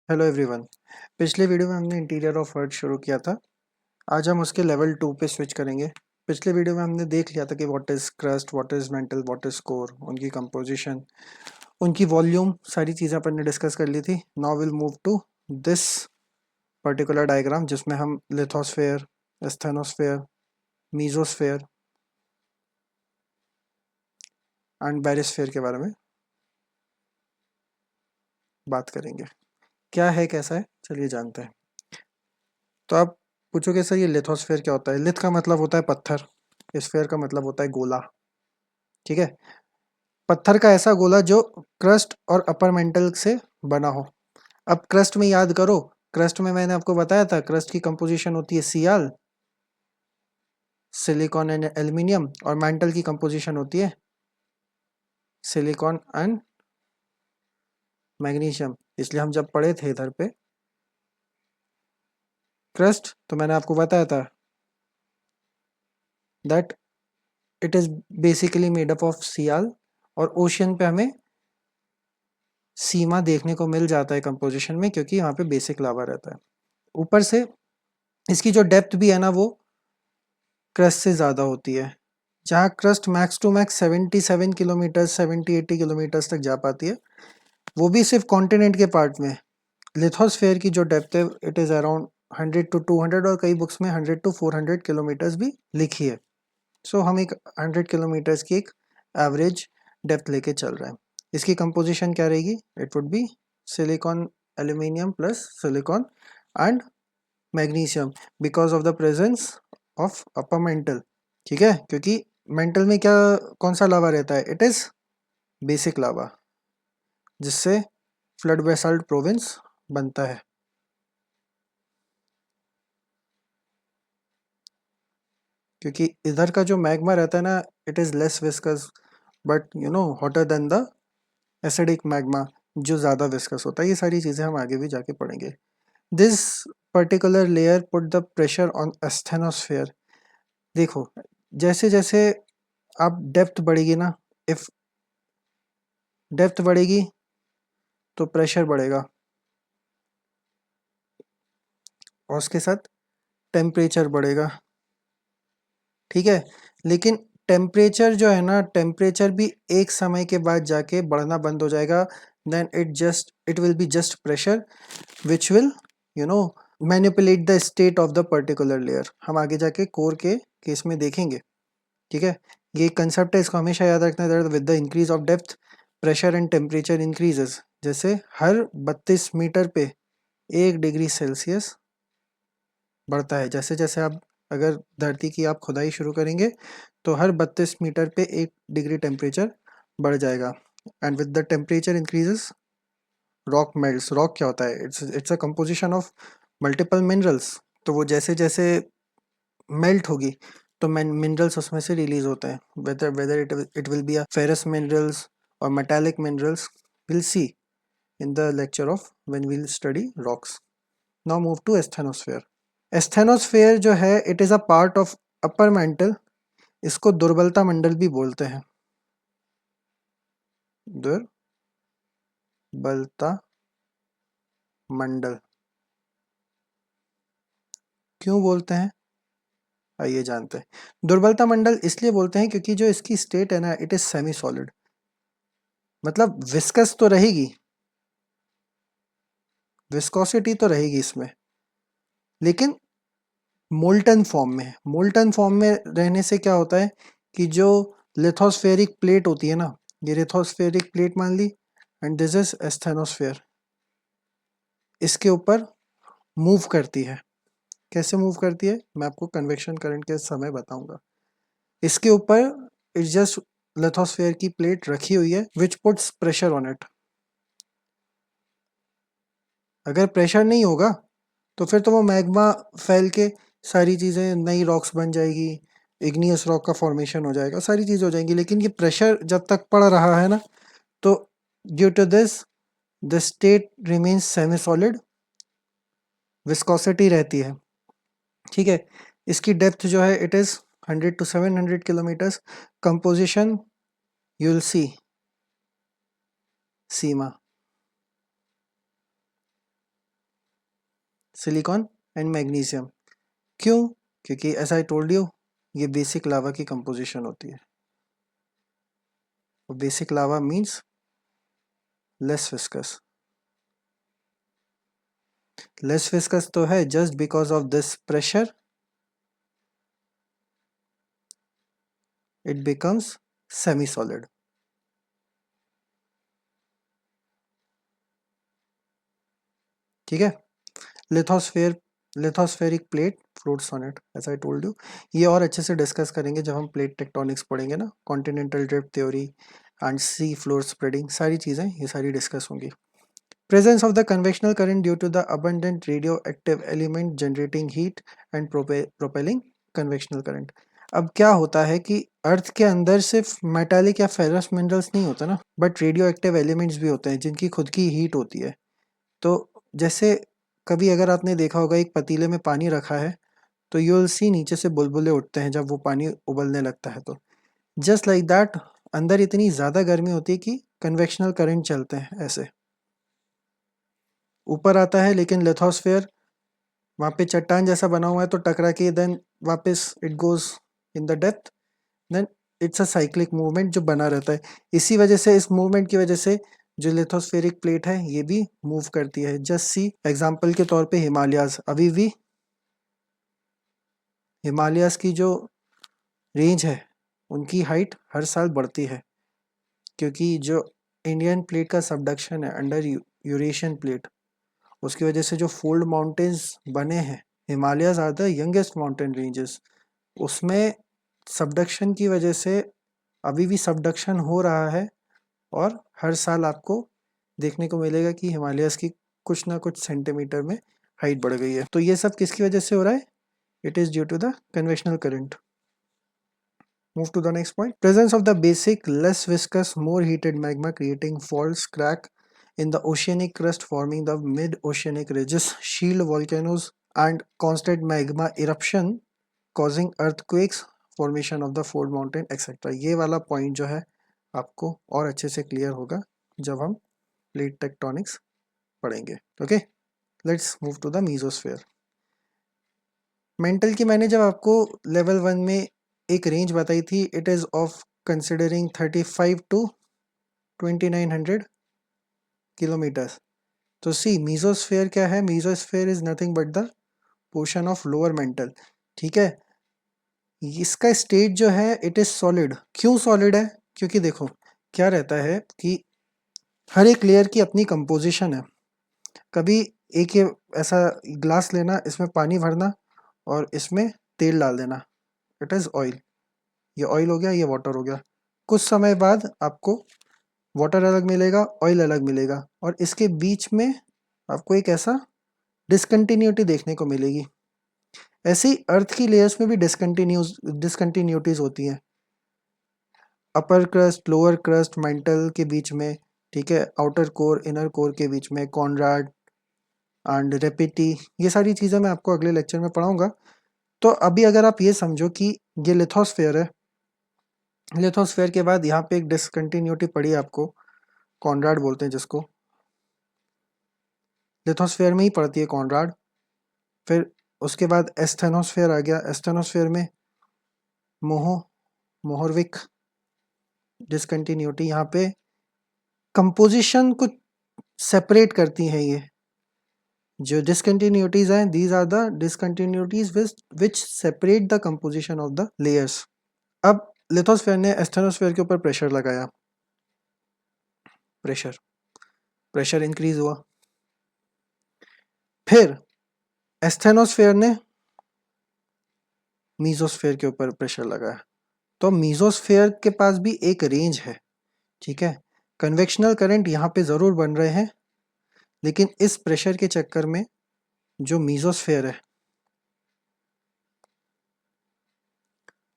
Hello everyone. पिछले video में हमने इंटीरियर ऑफ अर्थ शुरू किया था। आज हम उसके लेवल 2 पे स्विच करेंगे। पिछले वीडियो में हमने देख लिया था कि what is crust, what is mantle, what is core, उनकी कंपोजिशन, उनकी वॉल्यूम, सारी चीज़ें अपन ने डिस्कस कर ली थी। Now will move to this particular diagram जिसमें हम lithosphere, asthenosphere, mesosphere and barysphere के बारे में बात करेंगे। क्या है, कैसा है, चलिए जानते हैं। तो आप पूछोगे सर ये लिथोस्फेयर क्या होता है। लिथ का मतलब होता है पत्थर, स्फेयर का मतलब होता है गोला। ठीक है, पत्थर का ऐसा गोला जो क्रस्ट और अपर मेंटल से बना हो। अब क्रस्ट में याद करो, क्रस्ट में मैंने आपको बताया था क्रस्ट की कंपोजिशन होती है सियाल, सिलिकॉन एंड एल्यूमिनियम, और मेंटल की कंपोजिशन होती है सिलिकॉन एंड मैग्नीशियम। इसलिए हम जब पढ़े थे इधर पे क्रस्ट, तो मैंने आपको बताया था that it is basically made up of sial, और ओशियन पे हमें सीमा देखने को मिल जाता है कंपोजिशन में, क्योंकि यहाँ पे बेसिक लावा रहता है। ऊपर से इसकी जो डेप्थ भी है ना, वो क्रस्ट से ज़्यादा होती है। जहाँ crust max to max 77 kilometre, 70-80 kilometres तक जा पाती है, वो भी सिर्फ कॉन्टिनेंट के पार्ट में। लिथोस्फेयर की जो डेप्थ है इट इज़ अराउंड 100 to 200, और कई बुक्स में 100 to 400 किलोमीटर्स भी लिखी है। सो हम एक 100 किलोमीटर्स की एक एवरेज डेप्थ लेके चल रहे हैं। इसकी कंपोजिशन क्या रहेगी? It would be silicon aluminium plus silicon and magnesium, because of the presence of upper mental. ठीक है, क्योंकि मेंटल में क्या, कौन सा लावा रहता है? इट इज बेसिक लावा, जिससे फ्लड बेसाल्ट प्रोविंस बनता है। क्योंकि इधर का जो मैग्मा रहता है ना, it is less viscous, but hotter then the acidic magma, जो ज़्यादा विस्कस होता है। ये सारी चीज़ें हम आगे भी जाके पढ़ेंगे। This particular layer put the pressure on asthenosphere. देखो, जैसे जैसे आप डेप्थ बढ़ेगी ना, इफ डेप्थ बढ़ेगी तो प्रेशर बढ़ेगा, और उसके साथ टेम्परेचर बढ़ेगा। ठीक है, लेकिन टेम्परेचर जो है ना, टेम्परेचर भी एक समय के बाद जाके बढ़ना बंद हो जाएगा। Then it will be just pressure which will you know manipulate the state of the particular layer. हम आगे जाके कोर के केस में देखेंगे। ठीक है, ये कंसेप्ट है, इसको हमेशा याद रखना है। With the increase of depth pressure and temperature increases. जैसे हर 32 मीटर पे 1 डिग्री सेल्सियस बढ़ता है। जैसे जैसे आप अगर धरती की आप खुदाई शुरू करेंगे, तो हर 32 मीटर पे 1 डिग्री टेम्परेचर बढ़ जाएगा। And with the temperature increases rock melts. Rock क्या होता है? It's a composition of multiple minerals. तो वो जैसे जैसे मेल्ट होगी, तो मिनरल्स उसमें से रिलीज होते हैं। Whether whether it will be a ferrous minerals और metallic minerals, will see in the lecture of when we'll study rocks. Now move to asthenosphere. Asthenosphere जो है, it is a part of upper mantle. इसको दुर्बलता मंडल भी बोलते हैं। दुर्बलता मंडल क्यों बोलते हैं, आइए जानते हैं। दुर्बलता मंडल इसलिए बोलते हैं क्योंकि जो इसकी स्टेट है ना, इट इज सेमी सॉलिड। मतलब विस्कस तो रहेगी, विस्कोसिटी तो रहेगी इसमें, लेकिन मोल्टन फॉर्म में। मोल्टन फॉर्म में रहने से क्या होता है कि जो लिथोस्फेरिक प्लेट होती है ना, ये लिथोस्फेरिक प्लेट मान ली, एंड दिस इज एस्थेनोस्फेयर, इसके ऊपर मूव करती है। कैसे मूव करती है, मैं आपको कन्वेक्शन करंट के समय बताऊंगा। इसके ऊपर इट्स जस्ट लिथोस्फेयर की प्लेट रखी हुई है विच पुट्स प्रेशर ऑन इट। अगर प्रेशर नहीं होगा तो फिर तो वो मैग्मा फैल के सारी चीज़ें, नई रॉक्स बन जाएगी, इग्नियस रॉक का फॉर्मेशन हो जाएगा, सारी चीज़ें हो जाएंगी। लेकिन ये प्रेशर जब तक पड़ रहा है ना, तो due to this the state remains semi solid, viscosity रहती है। ठीक है, इसकी डेप्थ जो है it is 100 to 700 kilometres. Composition you will see, sima. Silicon and magnesium. क्यों? क्योंकि एज आई टोल्ड यू ये बेसिक लावा की कंपोजिशन होती है। Basic lava means less viscous. Less viscous तो है just because of this pressure it becomes semi solid. ठीक है। Lithosphere, lithospheric plate floats on it as I told you. ये और अच्छे से डिस्कस करेंगे जब हम प्लेट टेक्टोनिक्स पढ़ेंगे ना, continental drift theory and sea floor spreading, सारी चीज़ें ये सारी डिस्कस होंगी। Presence of the convectional current due to the abundant radioactive element generating heat and propelling convectional current। अब क्या होता है कि अर्थ के अंदर सिर्फ मेटालिक या फेरस मिनरल्स नहीं होता ना, बट रेडियो एक्टिव एलिमेंट्स भी होते हैं जिनकी खुद की हीट होती है। तो जैसे कभी अगर आपने देखा होगा एक पतीले में पानी रखा है तो यू विल सी नीचे से बुलबुले उठते हैं जब वो पानी उबलने लगता है। तो जस्ट लाइक दैट अंदर इतनी ज़्यादा गर्मी होती है कि कन्वेक्शनल करंट चलते हैं ऐसे ऊपर आता है, लेकिन लिथोस्फेयर वहाँ पे चट्टान जैसा बना हुआ है तो टकरा के देन वापस it goes in the depth, then it's a cyclic movement जो बना रहता है। इसी वजह से, इस मूवमेंट की वजह से जो लिथोस्फेरिक प्लेट है ये भी मूव करती है। जस्ट सी एग्जांपल के तौर पे हिमालयाज, अभी भी हिमालयाज की जो रेंज है उनकी हाइट हर साल बढ़ती है, क्योंकि जो इंडियन प्लेट का सबडक्शन है अंडर यूरेशियन प्लेट, उसकी वजह से जो फोल्ड माउंटेन्स बने हैं, Himalayas are the youngest mountain ranges, उसमें सबडक्शन की वजह से अभी भी सबडक्शन हो रहा है और हर साल आपको देखने को मिलेगा कि हिमालयाज की कुछ ना कुछ सेंटीमीटर में हाइट बढ़ गई है। तो ये सब किसकी वजह से हो रहा है? It is due to the convectional current. Move to the next point. Presence of the basic, less viscous, more heated magma creating faults, crack in the oceanic crust, forming the mid-oceanic ridges, shield volcanoes, and constant magma eruption causing earthquakes, formation of the fold mountain, etc. ये वाला point जो है आपको और अच्छे से clear होगा जब हम प्लेट टेक्टोनिक्स पढ़ेंगे। Okay, let's move to the mesosphere. Mantle की मैंने जब आपको लेवल 1 में एक रेंज बताई थी, it is of considering 35 to 2900 kilometres. तो सी मीजोस्फेयर क्या है? Mesosphere is nothing but the portion of lower mantle. ठीक है, इसका स्टेट जो है इट इज सॉलिड। क्यों सॉलिड है? क्योंकि देखो क्या रहता है कि हर एक लेयर की अपनी कंपोजिशन है। कभी एक ये ऐसा ग्लास लेना, इसमें पानी भरना और इसमें तेल डाल देना, इट इज़ ऑयल। ये ऑयल हो गया, ये वाटर हो गया। कुछ समय बाद आपको वाटर अलग मिलेगा, ऑयल अलग मिलेगा, और इसके बीच में आपको एक ऐसा डिसकंटिन्यूटी देखने को मिलेगी। ऐसे ही अर्थ की लेयर्स में भी डिसकंटिन्यूटीज होती हैं, अपर क्रस्ट, लोअर क्रस्ट, मेंटल के बीच में, ठीक है, आउटर कोर, इनर कोर के बीच में, कॉनराड एंड रेपिटी, ये सारी चीज़ें मैं आपको अगले लेक्चर में पढ़ाऊंगा। तो अभी अगर आप ये समझो कि ये लिथोस्फेयर है, लिथोस्फेयर के बाद यहाँ पे एक डिसकंटिन्यूटी पड़ी आपको, कॉनराड बोलते हैं जिसको, लिथोस्फेयर में ही पड़ती है कॉनराड। फिर उसके बाद एस्थेनोस्फेयर आ गया, एस्थेनोस्फेयर में मोहो मोहरविक डिसकंटिन्यूटी, यहाँ पे कंपोजिशन कुछ सेपरेट करती हैं ये जो डिसकंटिन्यूटीज हैं, these are the discontinuities which separate the composition of the layers. अब लिथोस्फेयर ने एस्थेनोस्फेयर के ऊपर प्रेशर लगाया, प्रेशर प्रेशर इंक्रीज हुआ। फिर एस्थेनोस्फेयर ने मीजोस्फेयर के ऊपर प्रेशर लगाया। तो मीजोस्फेयर के पास भी एक रेंज है, ठीक है। कन्वेक्शनल करंट यहाँ पे ज़रूर बन रहे हैं, लेकिन इस प्रेशर के चक्कर में जो मीजोस्फेयर है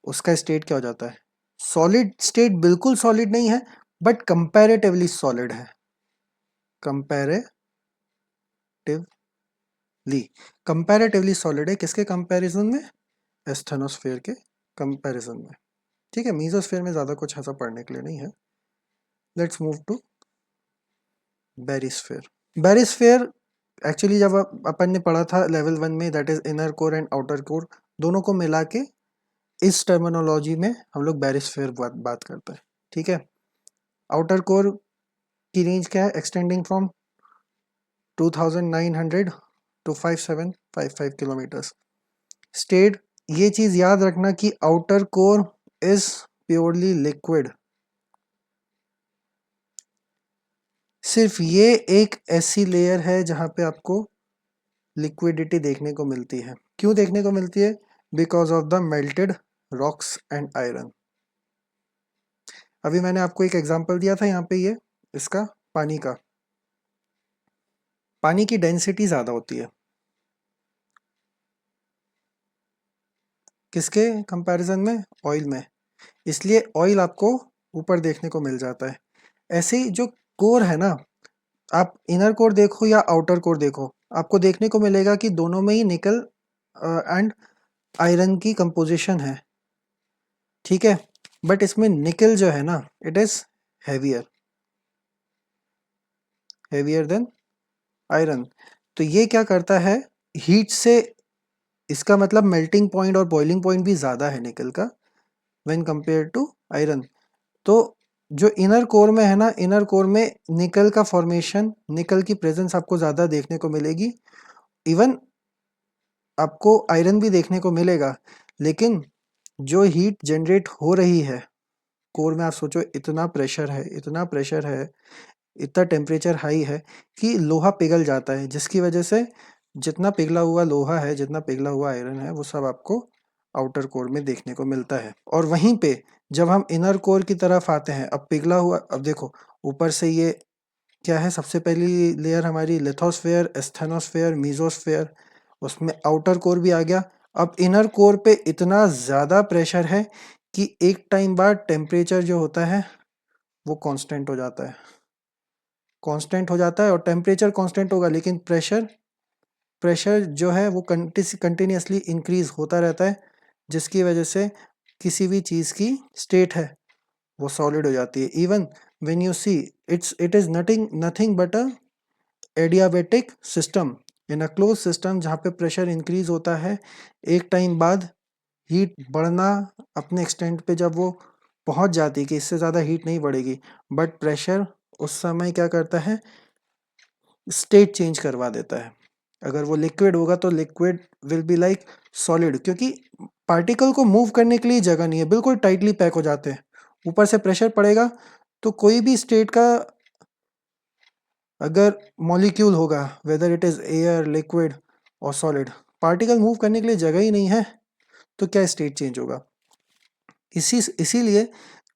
उसका स्टेट क्या हो जाता है? Solid state. बिल्कुल सॉलिड नहीं है बट कंपैरेटिवली सॉलिड है, कंपैरेटिवली, कंपैरेटिवली सॉलिड है। किसके कंपैरिजन में? एस्थेनोस्फेयर के कंपैरिजन में। ठीक है, मीजोस्फेयर में ज़्यादा कुछ ऐसा पढ़ने के लिए नहीं है। Let's move to barysphere. Barysphere actually जब अपन ने पढ़ा था लेवल 1 में, that is inner core and outer core, दोनों को मिला के इस टर्मिनोलॉजी में हम लोग बैरिस्फीयर बात करते हैं, ठीक है। आउटर कोर की रेंज क्या है, extending from 2900 to 5755 kilometres. State, ये चीज याद रखना कि outer core is purely liquid. सिर्फ ये एक ऐसी लेयर है जहां पे आपको लिक्विडिटी देखने को मिलती है। क्यों देखने को मिलती है? Because of the melted rocks and iron. अभी मैंने आपको एक एग्जांपल दिया था यहाँ पे, ये इसका पानी का, पानी की डेंसिटी ज़्यादा होती है किसके कंपैरिजन में? ऑयल में। इसलिए ऑयल आपको ऊपर देखने को मिल जाता है। ऐसे ही जो कोर है ना, आप इनर कोर देखो या आउटर कोर देखो, आपको देखने को मिलेगा कि दोनों में ही निकल एंड आयरन की कंपोजिशन है, ठीक है। बट इसमें निकल जो है ना, it is heavier, heavier than iron. तो ये क्या करता है, हीट से, इसका मतलब मेल्टिंग पॉइंट और बॉइलिंग पॉइंट भी ज़्यादा है निकल का व्हेन कंपेयर टू आयरन। तो जो इनर कोर में है ना, इनर कोर में निकल का फॉर्मेशन, निकल की प्रेजेंस आपको ज़्यादा देखने को मिलेगी। इवन आपको आयरन भी देखने को मिलेगा, लेकिन जो हीट जनरेट हो रही है कोर में, आप सोचो इतना प्रेशर है, इतना प्रेशर है, इतना टेम्परेचर हाई है कि लोहा पिघल जाता है, जिसकी वजह से जितना पिघला हुआ लोहा है, जितना पिघला हुआ आयरन है, वो सब आपको आउटर कोर में देखने को मिलता है। और वहीं पे जब हम इनर कोर की तरफ आते हैं, अब पिघला हुआ, अब देखो ऊपर से ये क्या है, सबसे पहली लेयर हमारी लिथोस्फेयर, एस्थेनोस्फेयर, मीजोस्फेयर, उसमें आउटर कोर भी आ गया। अब इनर कोर पे इतना ज़्यादा प्रेशर है कि एक टाइम बाद टेम्परेचर जो होता है वो कांस्टेंट हो जाता है, कांस्टेंट हो जाता है। और टेम्परेचर कांस्टेंट होगा, लेकिन प्रेशर, प्रेशर जो है वो कंटिन्यूसली इंक्रीज होता रहता है, जिसकी वजह से किसी भी चीज़ की स्टेट है वो सॉलिड हो जाती है। Even when you see, it is nothing but a adiabatic system in a close system, जहाँ पे प्रेशर इंक्रीज होता है, एक टाइम बाद हीट बढ़ना अपने एक्सटेंट पे जब वो पहुंच जाती है कि इससे ज़्यादा हीट नहीं बढ़ेगी, बट प्रेशर उस समय क्या करता है, स्टेट चेंज करवा देता है। अगर वो लिक्विड होगा तो liquid will be like solid, क्योंकि पार्टिकल को मूव करने के लिए जगह नहीं है, बिल्कुल टाइटली पैक हो जाते हैं। ऊपर से प्रेशर पड़ेगा तो कोई भी स्टेट का अगर मॉलिक्यूल होगा, whether it is air, liquid और सॉलिड, पार्टिकल मूव करने के लिए जगह ही नहीं है, तो क्या स्टेट चेंज होगा? इसीलिए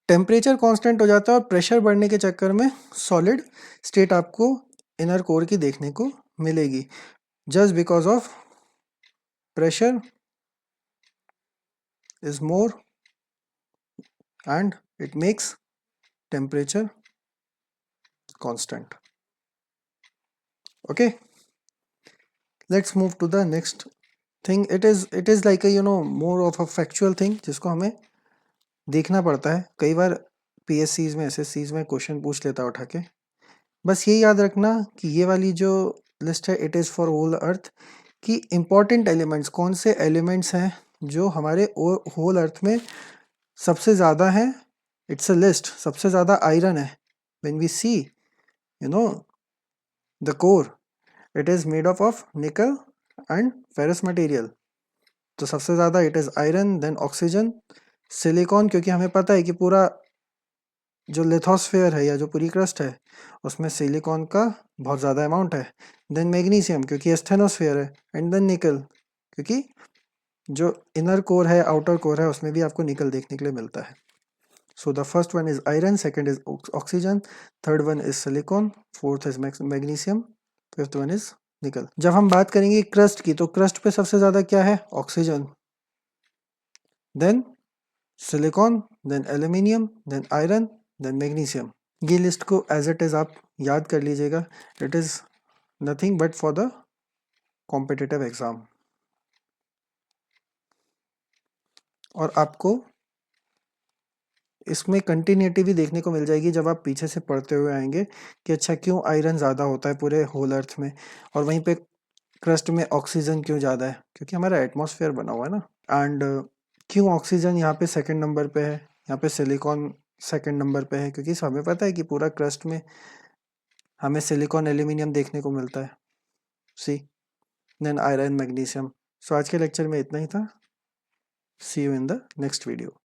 टेम्परेचर कांस्टेंट हो जाता है और प्रेशर बढ़ने के चक्कर में सॉलिड स्टेट आपको इनर कोर की देखने को मिलेगी, just because of pressure is more and it makes temperature constant. Okay, let's move to the next thing. It is like a more of a factual thing जिसको हमें देखना पड़ता है। कई बार PSCs में, SSCs में क्वेश्चन पूछ लेता है उठा के। बस ये याद रखना कि ये वाली जो लिस्ट है, it is for whole earth, कि इम्पॉर्टेंट एलिमेंट्स कौन से एलिमेंट्स हैं जो हमारे होल अर्थ में सबसे ज़्यादा है। इट्स अ लिस्ट, सबसे ज़्यादा आयरन है। When we see the core, it is made of nickel and ferrous material. तो सबसे ज़्यादा it is iron, then oxygen, silicon, क्योंकि हमें पता है कि पूरा जो लिथोस्फेयर है या जो पूरी क्रस्ट है उसमें सिलिकॉन का बहुत ज़्यादा अमाउंट है। देन मैग्नीशियम, क्योंकि एस्थेनोस्फेयर है। एंड देन निकल, क्योंकि जो इनर कोर है, आउटर कोर है, उसमें भी आपको निकल देखने के लिए मिलता है। So the first one is iron, second is oxygen, third one is silicon, fourth is magnesium, fifth one is nickel. जब हम बात करेंगे क्रस्ट की, तो क्रस्ट पे सबसे ज़्यादा क्या है? Oxygen, then silicon, then aluminium, then iron, then magnesium. ये लिस्ट को एज इट इज़ आप याद कर लीजिएगा। It is nothing but for the competitive exam. और आपको इसमें कंटिन्यूटी भी देखने को मिल जाएगी जब आप पीछे से पढ़ते हुए आएंगे कि अच्छा क्यों आयरन ज़्यादा होता है पूरे होल अर्थ में, और वहीं पे क्रस्ट में ऑक्सीजन क्यों ज़्यादा है, क्योंकि हमारा एटमॉस्फेयर बना हुआ है ना। एंड क्यों ऑक्सीजन यहाँ पे सेकंड नंबर पे है, यहाँ पे सिलिकॉन सेकंड नंबर पे है, क्योंकि हमें पता है कि पूरा क्रस्ट में हमें सिलिकॉन एल्यूमिनियम देखने को मिलता है, see, then iron magnesium. So आज के लेक्चर में इतना ही था। See you in the next video.